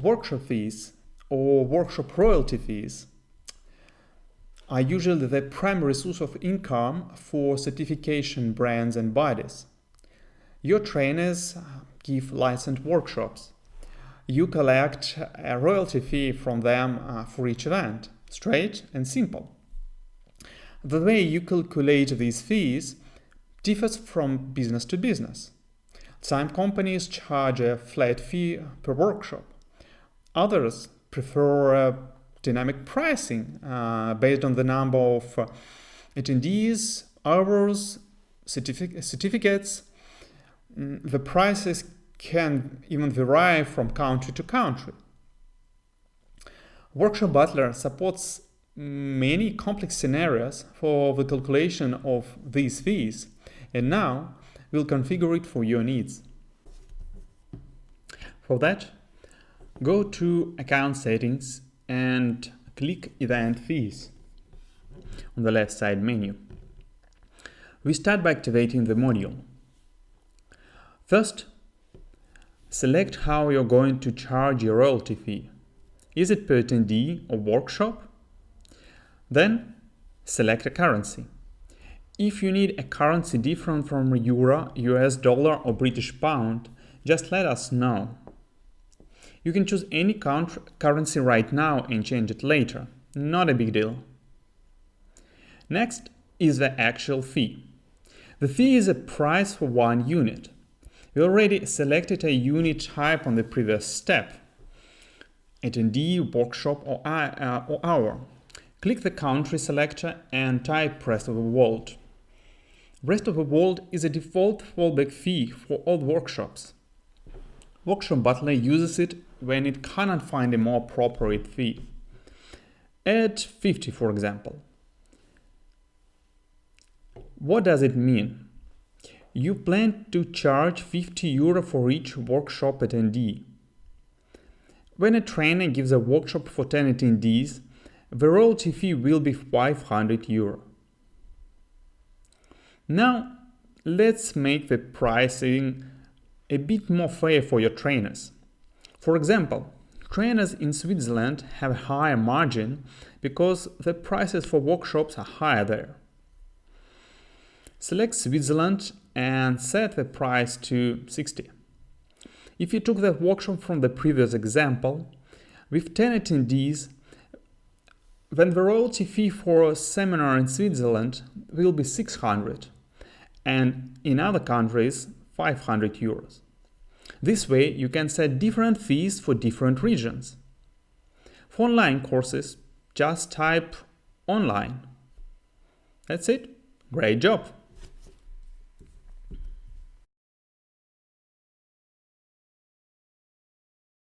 Workshop fees or workshop royalty fees are usually the primary source of income for certification brands and bodies. Your trainers give licensed workshops. You collect a royalty fee from them for each event. Straight and simple. The way you calculate these fees differs from business to business. Some companies charge a flat fee per workshop. Others prefer dynamic pricing based on the number of attendees, hours, certificates. The prices can even vary from country to country. Workshop Butler supports many complex scenarios for the calculation of these fees, and now we'll configure it for your needs. For that, go to Account Settings and click Event Fees on the left side menu. We start by activating the module. First, select how you're going to charge your royalty fee. Is it per attendee or workshop? Then, select a currency. If you need a currency different from Euro, US dollar or British pound, just let us know. You can choose any currency right now and change it later. Not a big deal. Next is the actual fee. The fee is a price for one unit. We already selected a unit type on the previous step: attendee, workshop, or hour. Click the country selector and type rest of the world. Rest of the world is a default fallback fee for all workshops. Workshop Butler uses it when it cannot find a more appropriate fee. Add 50, for example. What does it mean? You plan to charge €50 for each workshop attendee. When a trainer gives a workshop for 10 attendees, the royalty fee will be €500. Now, let's make the pricing a bit more fair for your trainers. For example, trainers in Switzerland have a higher margin because the prices for workshops are higher there. Select Switzerland and set the price to 60. If you took the workshop from the previous example, with 10 attendees, then the royalty fee for a seminar in Switzerland will be 600, and in other countries, €500. This way, you can set different fees for different regions. For online courses, just type online. That's it. Great job!